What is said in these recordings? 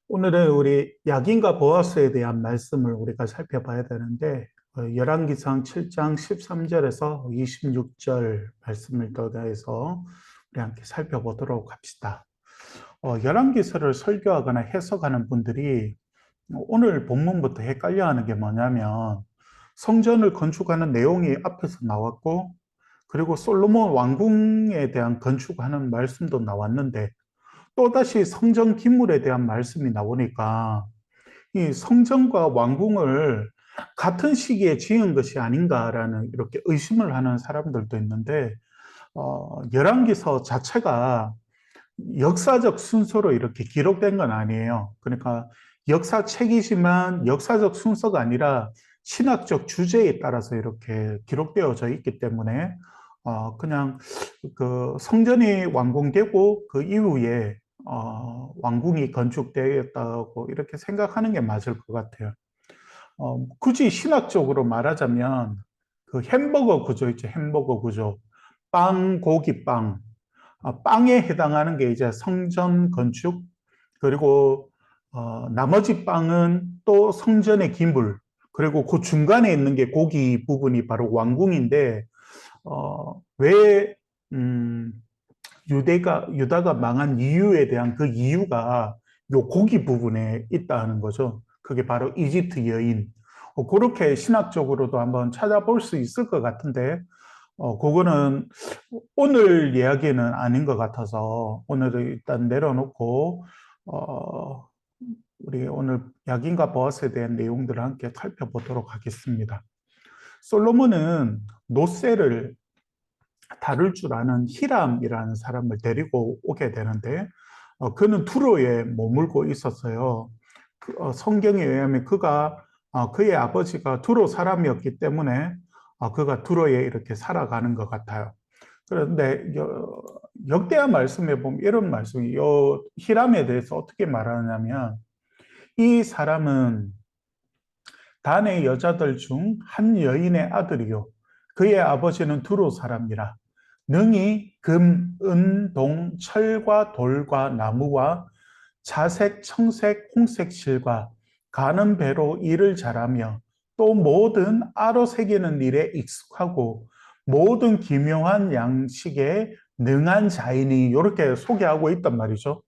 오늘은 우리 약인과 보아스에 대한 말씀을 우리가 살펴봐야 되는데, 열왕기상 7장 13절에서 26절 말씀을 더해서 우리 함께 살펴보도록 합시다. 열왕기서를 설교하거나 해석하는 분들이 오늘 본문부터 헷갈려하는 게 뭐냐면, 성전을 건축하는 내용이 앞에서 나왔고, 그리고 솔로몬 왕궁에 대한 건축하는 말씀도 나왔는데, 또다시 성전 기물에 대한 말씀이 나오니까 이 성전과 왕궁을 같은 시기에 지은 것이 아닌가라는 이렇게 의심을 하는 사람들도 있는데, 열왕기서 자체가 역사적 순서로 이렇게 기록된 건 아니에요. 그러니까 역사책이지만 역사적 순서가 아니라 신학적 주제에 따라서 이렇게 기록되어져 있기 때문에 그냥 그 성전이 완공되고 그 이후에 왕궁이 건축되었다고 이렇게 생각하는 게 맞을 것 같아요. 굳이 신학적으로 말하자면 그 햄버거 구조 있죠. 햄버거 구조. 빵, 고기, 빵. 빵에 해당하는 게 이제 성전 건축, 그리고 나머지 빵은 또 성전의 기물, 그리고 그 중간에 있는 게 고기 부분이 바로 왕궁인데, 왜 유다가 망한 이유에 대한 그 이유가 요 고기 부분에 있다는 거죠. 그게 바로 이집트 여인. 그렇게 신학적으로도 한번 찾아볼 수 있을 것 같은데, 그거는 오늘 이야기는 아닌 것 같아서 오늘은 일단 내려놓고, 어, 우리 오늘 약인과 보아스에 대한 내용들을 함께 살펴보도록 하겠습니다. 솔로몬은 노새를 다룰 줄 아는 히람이라는 사람을 데리고 오게 되는데, 그는 투로에 머물고 있었어요. 성경에 의하면 그의 아버지가 투로 사람이었기 때문에 그가 투로에 이렇게 살아가는 것 같아요. 그런데 역대하 말씀에 보면 이런 말씀이 히람에 대해서 어떻게 말하냐면, 이 사람은 단의 여자들 중 한 여인의 아들이요 그의 아버지는 두로 사람이라 능히 금, 은, 동, 철과 돌과 나무와 자색, 청색, 홍색 실과 가는 배로 일을 잘하며 또 모든 아로 새기는 일에 익숙하고 모든 기묘한 양식에 능한 자이니 이렇게 소개하고 있단 말이죠.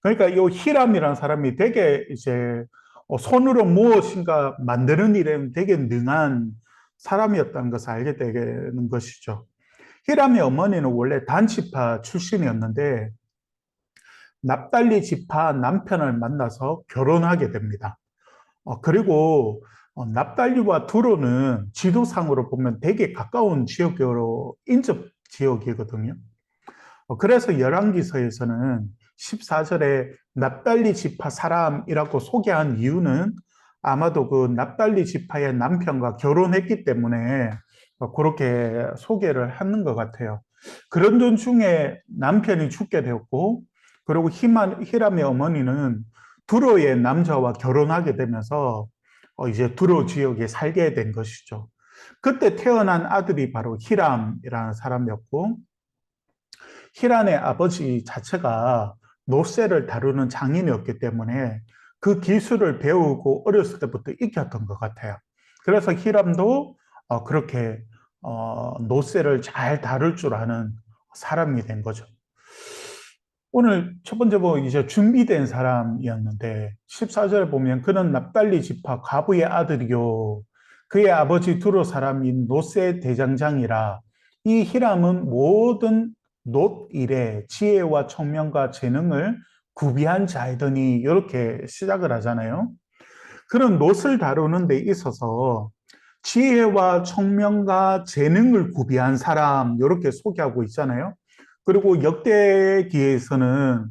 그러니까 이 히람이라는 사람이 되게 이제 손으로 무엇인가 만드는 일에 되게 능한 사람이었다는 것을 알게 되는 것이죠. 히람의 어머니는 원래 단지파 출신이었는데 납달리 지파 남편을 만나서 결혼하게 됩니다. 그리고 납달리와 두로는 지도상으로 보면 되게 가까운 지역으로 인접 지역이거든요. 그래서 열왕기서에서는 14절에 납달리 지파 사람이라고 소개한 이유는 아마도 그 납달리 지파의 남편과 결혼했기 때문에 그렇게 소개를 하는 것 같아요. 그런 돈 중에 남편이 죽게 되었고, 그리고 히람의 어머니는 두로의 남자와 결혼하게 되면서 이제 두로 지역에 살게 된 것이죠. 그때 태어난 아들이 바로 히람이라는 사람이었고, 히란의 아버지 자체가 노쇠를 다루는 장인이었기 때문에 그 기술을 배우고 어렸을 때부터 익혔던 것 같아요. 그래서 히람도 그렇게 노쇠를 잘 다룰 줄 아는 사람이 된 거죠. 오늘 첫 번째 이제 준비된 사람이었는데 14절에 보면 그는 납달리 지파 가부의 아들이요 그의 아버지 두로 사람인 노세 대장장이라. 이 히람은 모든 놋 일에 지혜와 총명과 재능을 구비한 자이더니 이렇게 시작을 하잖아요. 그런 놋을 다루는 데 있어서 지혜와 총명과 재능을 구비한 사람 이렇게 소개하고 있잖아요. 그리고 역대기에서는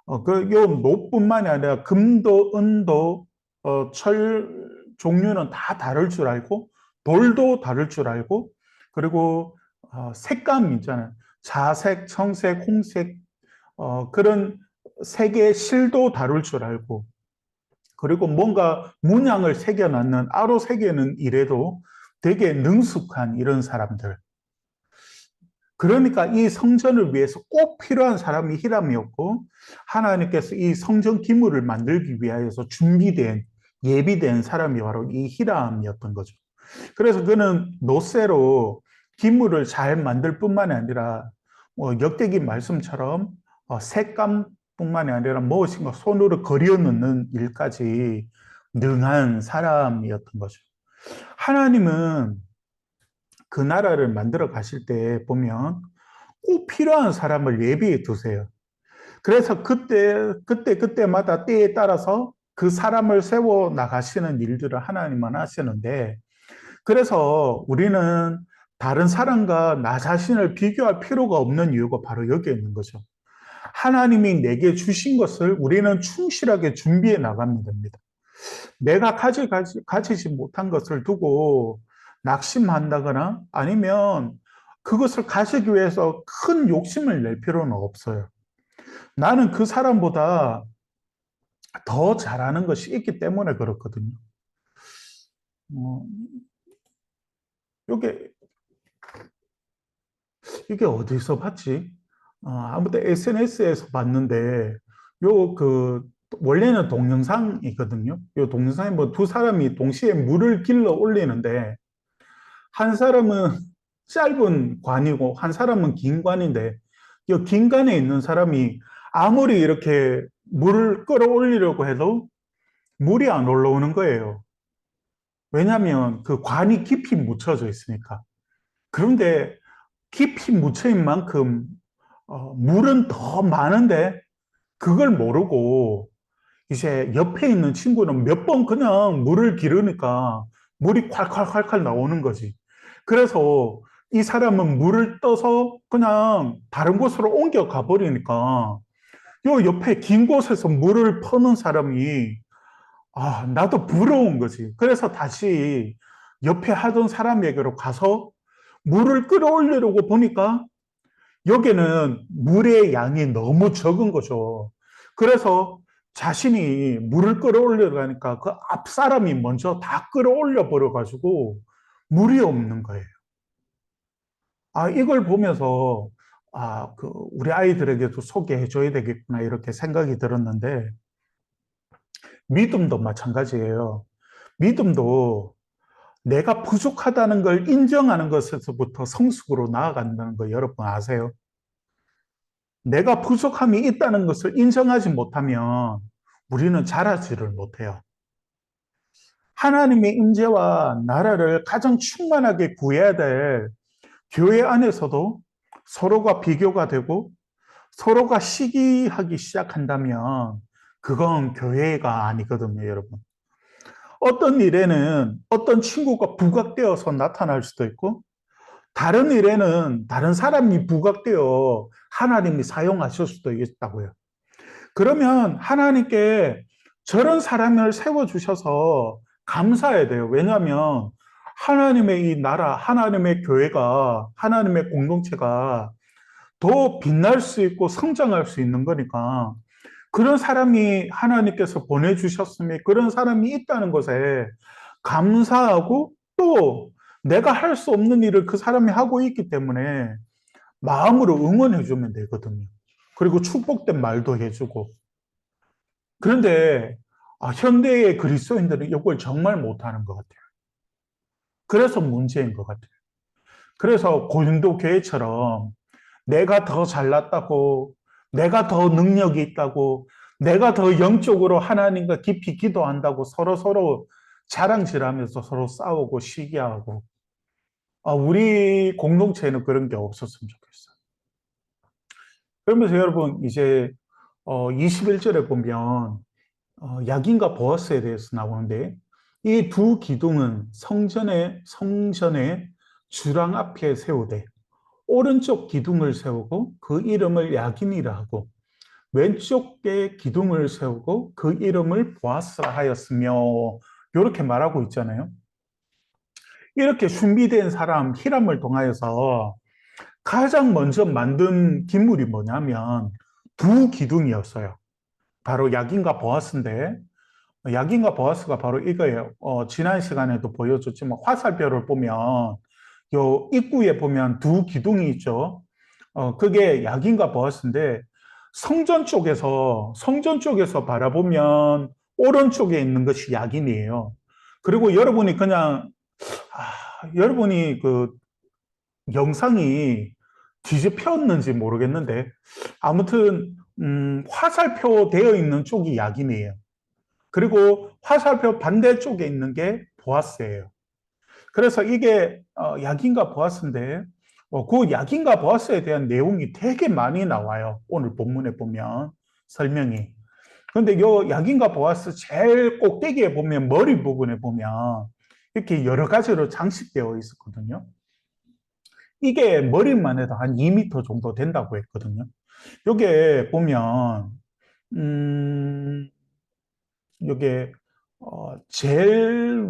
요 놋뿐만이 아니라 금도, 은도, 철 종류는 다 다룰 줄 알고, 돌도 다룰 줄 알고, 그리고 색감 있잖아요. 자색, 청색, 홍색, 그런 색의 실도 다룰 줄 알고, 그리고 뭔가 문양을 새겨놨는, 아로 새기는 일에도 되게 능숙한 이런 사람들. 그러니까 이 성전을 위해서 꼭 필요한 사람이 히람이었고, 하나님께서 이 성전 기물을 만들기 위하여서 준비된, 예비된 사람이 바로 이 히람이었던 거죠. 그래서 그는 노쇠로 기물을 잘 만들 뿐만이 아니라, 역대기 말씀처럼 색감뿐만이 아니라 무엇인가 손으로 그려 넣는 일까지 능한 사람이었던 거죠. 하나님은 그 나라를 만들어 가실 때 보면 꼭 필요한 사람을 예비해 두세요. 그래서 그때마다 때에 따라서 그 사람을 세워 나가시는 일들을 하나님은 하시는데, 그래서 우리는 다른 사람과 나 자신을 비교할 필요가 없는 이유가 바로 여기에 있는 거죠. 하나님이 내게 주신 것을 우리는 충실하게 준비해 나가면 됩니다. 내가 가지지 못한 것을 두고 낙심한다거나 아니면 그것을 가지기 위해서 큰 욕심을 낼 필요는 없어요. 나는 그 사람보다 더 잘하는 것이 있기 때문에 그렇거든요. 어, 이게, 이게 어디서 봤지? 아무튼 SNS에서 봤는데, 원래는 동영상이거든요. 요 동영상에 뭐 두 사람이 동시에 물을 길러 올리는데, 한 사람은 짧은 관이고 한 사람은 긴 관인데 이 긴 관에 있는 사람이 아무리 이렇게 물을 끌어올리려고 해도 물이 안 올라오는 거예요. 왜냐하면 그 관이 깊이 묻혀져 있으니까. 그런데 깊이 묻혀인 만큼 물은 더 많은데 그걸 모르고 이제 옆에 있는 친구는 몇 번 그냥 물을 기르니까 물이 콸콸콸콸 나오는 거지. 그래서 이 사람은 물을 떠서 그냥 다른 곳으로 옮겨 가버리니까 요 옆에 긴 곳에서 물을 퍼는 사람이 나도 부러운 거지. 그래서 다시 옆에 하던 사람에게로 가서 물을 끌어올리려고 보니까 여기는 물의 양이 너무 적은 거죠. 그래서 자신이 물을 끌어올리려니까 그 앞 사람이 먼저 다 끌어올려 버려가지고 물이 없는 거예요. 이걸 보면서 우리 아이들에게도 소개해 줘야 되겠구나 이렇게 생각이 들었는데 믿음도 마찬가지예요. 믿음도 내가 부족하다는 걸 인정하는 것에서부터 성숙으로 나아간다는 거 여러분 아세요? 내가 부족함이 있다는 것을 인정하지 못하면 우리는 자라지를 못해요. 하나님의 임재와 나라를 가장 충만하게 구해야 될 교회 안에서도 서로가 비교가 되고 서로가 시기하기 시작한다면 그건 교회가 아니거든요, 여러분. 어떤 일에는 어떤 친구가 부각되어서 나타날 수도 있고 다른 일에는 다른 사람이 부각되어 하나님이 사용하실 수도 있다고요. 그러면 하나님께 저런 사람을 세워주셔서 감사해야 돼요. 왜냐하면 하나님의 이 나라, 하나님의 교회가, 하나님의 공동체가 더 빛날 수 있고 성장할 수 있는 거니까 그런 사람이 하나님께서 보내주셨으니 그런 사람이 있다는 것에 감사하고 또 내가 할 수 없는 일을 그 사람이 하고 있기 때문에 마음으로 응원해주면 되거든요. 그리고 축복된 말도 해주고. 그런데 현대의 그리스도인들은 이걸 정말 못하는 것 같아요. 그래서 문제인 것 같아요. 그래서 고린도 교회처럼 내가 더 잘났다고, 내가 더 능력이 있다고, 내가 더 영적으로 하나님과 깊이 기도한다고 서로 자랑질하면서 서로 싸우고 시기하고 우리 공동체에는 그런 게 없었으면 좋겠어요. 그러면서 여러분 이제 21절에 보면 야긴과 보아스에 대해서 나오는데 이 두 기둥은 성전의 주랑 앞에 세우되 오른쪽 기둥을 세우고 그 이름을 야긴이라 하고 왼쪽에 기둥을 세우고 그 이름을 보아스라 하였으며 이렇게 말하고 있잖아요. 이렇게 준비된 사람 히람을 통하여서 가장 먼저 만든 기물이 뭐냐면 두 기둥이었어요. 바로 야긴과 보아스인데 야긴과 보아스가 바로 이거예요. 지난 시간에도 보여줬지만 화살표를 보면 요 입구에 보면 두 기둥이 있죠. 그게 야긴과 보아스인데 성전 쪽에서 바라보면 오른쪽에 있는 것이 야긴이에요. 그리고 여러분이 그냥 여러분이 그 영상이 뒤집혔는지 모르겠는데 아무튼 화살표 되어 있는 쪽이 야긴이에요. 그리고 화살표 반대쪽에 있는 게 보아스예요. 그래서 이게 야긴과 보아스인데 그 야긴과 보아스에 대한 내용이 되게 많이 나와요. 오늘 본문에 보면 설명이. 그런데 요 야긴과 보아스 제일 꼭대기에 보면 머리 부분에 보면 이렇게 여러 가지로 장식되어 있었거든요. 이게 머리만 해도 한 2m 정도 된다고 했거든요. 요게 보면 음, 요게 제일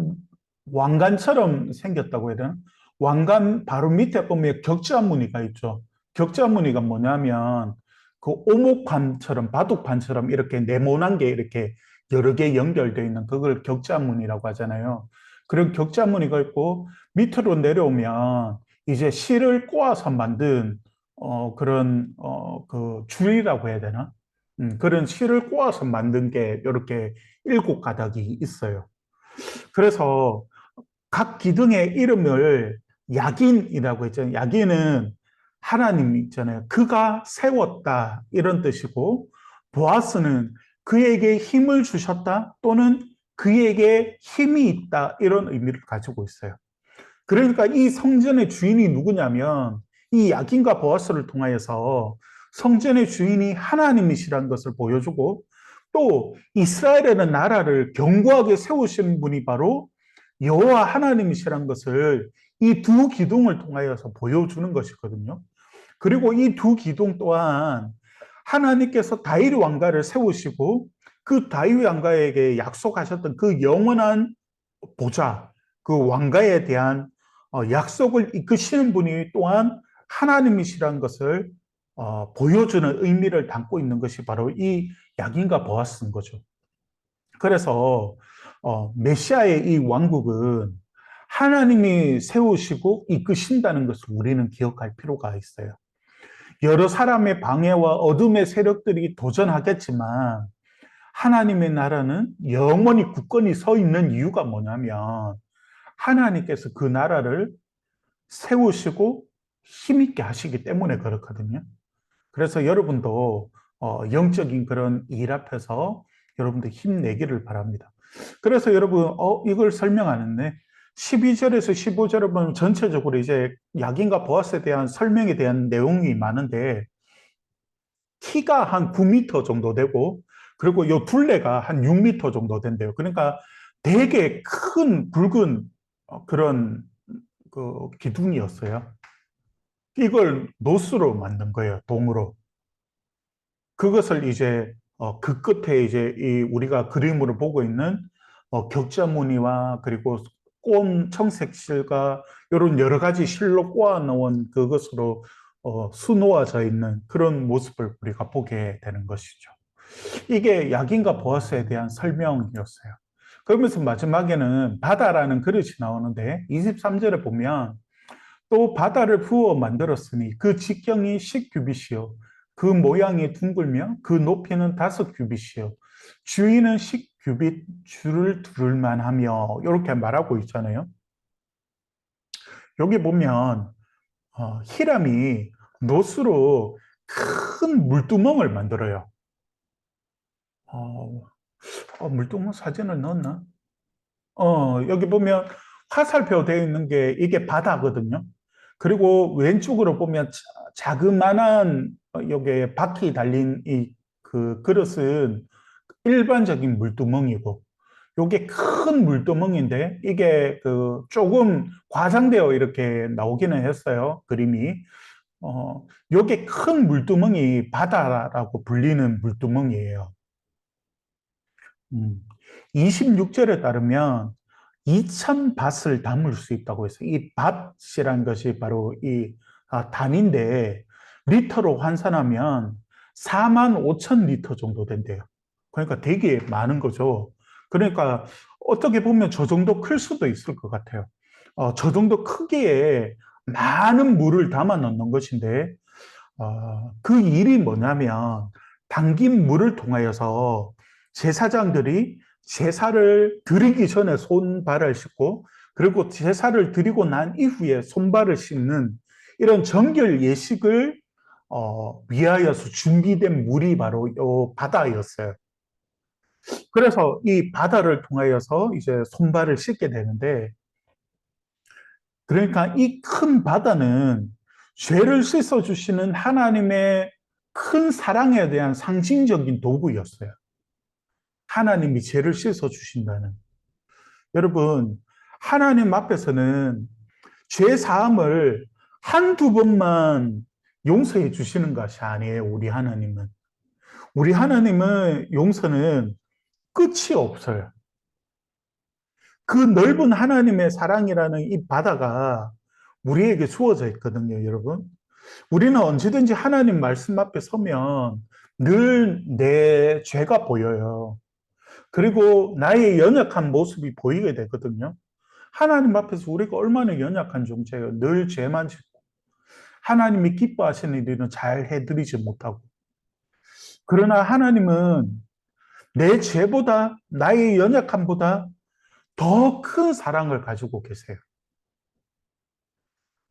왕관처럼 생겼다고 해야 되나? 왕관 바로 밑에 보면 격자무늬가 있죠. 격자무늬가 뭐냐면 그 오목판처럼 바둑판처럼 이렇게 네모난 게 이렇게 여러 개 연결되어 있는 그걸 격자무늬라고 하잖아요. 그런 격자무늬가 있고 밑으로 내려오면 이제 실을 꼬아서 만든 그런 그 줄이라고 해야 되나? 그런 실을 꼬아서 만든 게 이렇게 7가닥이 있어요. 그래서 각 기둥의 이름을 야긴이라고 했잖아요. 야긴은 하나님 있잖아요. 그가 세웠다 이런 뜻이고 보아스는 그에게 힘을 주셨다 또는 그에게 힘이 있다 이런 의미를 가지고 있어요. 그러니까 이 성전의 주인이 누구냐면 이 야긴과 보아스를 통하여서 성전의 주인이 하나님이시라는 것을 보여주고 또 이스라엘이라는 나라를 견고하게 세우신 분이 바로 여호와 하나님이시라는 것을 이 두 기둥을 통하여서 보여주는 것이거든요. 그리고 이 두 기둥 또한 하나님께서 다윗 왕가를 세우시고 그 다윗 왕가에게 약속하셨던 그 영원한 보좌, 그 왕가에 대한 약속을 이끄시는 분이 또한 하나님이시라는 것을 보여주는 의미를 담고 있는 것이 바로 이 야긴과 보아스인 거죠. 그래서 메시아의 이 왕국은 하나님이 세우시고 이끄신다는 것을 우리는 기억할 필요가 있어요. 여러 사람의 방해와 어둠의 세력들이 도전하겠지만 하나님의 나라는 영원히 굳건히 서 있는 이유가 뭐냐면 하나님께서 그 나라를 세우시고 힘있게 하시기 때문에 그렇거든요. 그래서 여러분도 영적인 그런 일 앞에서 여러분들 힘내기를 바랍니다. 그래서 여러분 이걸 설명하는데 12절에서 15절을 보면 전체적으로 이제 야긴과 보아스에 대한 설명에 대한 내용이 많은데 키가 한 9m 정도 되고 그리고 이 둘레가 한 6m 정도 된대요. 그러니까 되게 큰 굵은 그런 그 기둥이었어요. 이걸 노스로 만든 거예요, 동으로. 그것을 이제 그 끝에 이제 이 우리가 그림으로 보고 있는 격자 무늬와 그리고 꽃 청색실과 이런 여러 가지 실로 꼬아 놓은 그것으로 수놓아져 있는 그런 모습을 우리가 보게 되는 것이죠. 이게 야긴과 보아스에 대한 설명이었어요. 그러면서 마지막에는 바다라는 그릇이 나오는데 23절에 보면 또 바다를 부어 만들었으니 그 직경이 10규빗이요 그 모양이 둥글며 그 높이는 5규빗이요 주인은 10규빗 줄을 두를 만하며 이렇게 말하고 있잖아요. 여기 보면 히람이 노스로 큰 물두멍을 만들어요. 물두멍 사진을 넣었나? 여기 보면 화살표 되어 있는 게 이게 바다거든요. 그리고 왼쪽으로 보면 자그만한 여기에 바퀴 달린 이 그 그릇은 일반적인 물두멍이고 요게 큰 물두멍인데 이게 그 조금 과장되어 이렇게 나오기는 했어요. 그림이. 요게 큰 물두멍이 바다라고 불리는 물두멍이에요. 26절에 따르면 2000밭을 담을 수 있다고 했어요. 이 밭이란 것이 바로 이 단인데 리터로 환산하면 4만 5천 리터 정도 된대요. 그러니까 되게 많은 거죠. 그러니까 어떻게 보면 저 정도 클 수도 있을 것 같아요. 저 정도 크기에 많은 물을 담아 넣는 것인데 그 일이 뭐냐면 담긴 물을 통하여서 제사장들이 제사를 드리기 전에 손발을 씻고 그리고 제사를 드리고 난 이후에 손발을 씻는 이런 정결 예식을 위하여서 준비된 물이 바로 이 바다였어요. 그래서 이 바다를 통하여서 이제 손발을 씻게 되는데 그러니까 이 큰 바다는 죄를 씻어주시는 하나님의 큰 사랑에 대한 상징적인 도구였어요. 하나님이 죄를 씻어주신다는. 여러분, 하나님 앞에서는 죄 사함을 한두 번만 용서해 주시는 것이 아니에요, 우리 하나님은. 우리 하나님은 용서는 끝이 없어요. 그 넓은 하나님의 사랑이라는 이 바다가 우리에게 주어져 있거든요, 여러분. 우리는 언제든지 하나님 말씀 앞에 서면 늘 내 죄가 보여요. 그리고 나의 연약한 모습이 보이게 되거든요. 하나님 앞에서 우리가 얼마나 연약한 존재예요. 늘 죄만 짓고 하나님이 기뻐하시는 일은 잘 해드리지 못하고. 그러나 하나님은 내 죄보다 나의 연약함보다 더 큰 사랑을 가지고 계세요.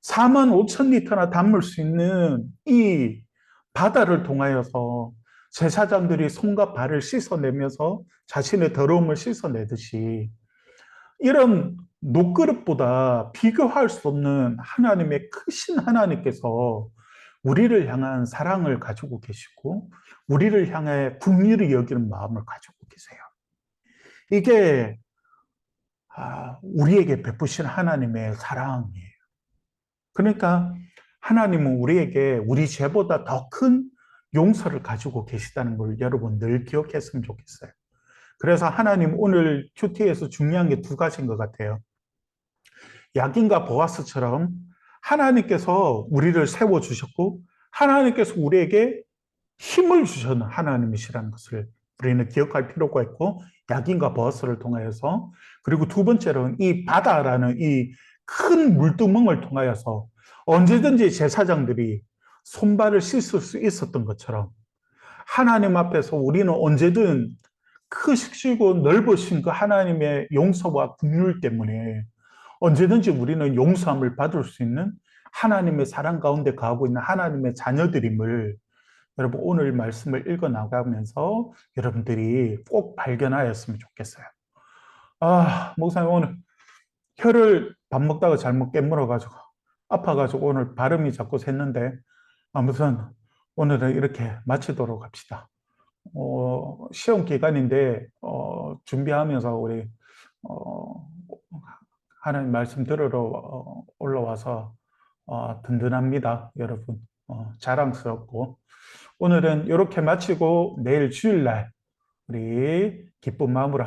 4만 5천 리터나 담을 수 있는 이 바다를 통하여서 제사장들이 손과 발을 씻어내면서 자신의 더러움을 씻어내듯이 이런 녹그릇보다 비교할 수 없는 하나님의 크신 하나님께서 우리를 향한 사랑을 가지고 계시고 우리를 향해 긍휼히 여기는 마음을 가지고 계세요. 이게 우리에게 베푸신 하나님의 사랑이에요. 그러니까 하나님은 우리에게 우리 죄보다 더 큰 용서를 가지고 계시다는 걸 여러분 늘 기억했으면 좋겠어요. 그래서 하나님 오늘 큐티에서 중요한 게 두 가지인 것 같아요. 야긴과 보아스처럼 하나님께서 우리를 세워주셨고 하나님께서 우리에게 힘을 주셨는 하나님이시라는 것을 우리는 기억할 필요가 있고 야긴과 보아스를 통하여서 그리고 두 번째로는 이 바다라는 이 큰 물두멍을 통하여서 언제든지 제사장들이 손발을 씻을 수 있었던 것처럼 하나님 앞에서 우리는 언제든 크시고 넓으신 그 하나님의 용서와 긍휼 때문에 언제든지 우리는 용서함을 받을 수 있는 하나님의 사랑 가운데 가고 있는 하나님의 자녀들임을 여러분 오늘 말씀을 읽어 나가면서 여러분들이 꼭 발견하였으면 좋겠어요. 목사님 오늘 혀를 밥 먹다가 잘못 깨물어가지고 아파가지고 오늘 발음이 자꾸 샜는데 아무튼 오늘은 이렇게 마치도록 합시다. 시험 기간인데 준비하면서 우리 하나님 말씀 들으러 올라와서 든든합니다, 여러분. 자랑스럽고 오늘은 이렇게 마치고 내일 주일날 우리 기쁜 마음으로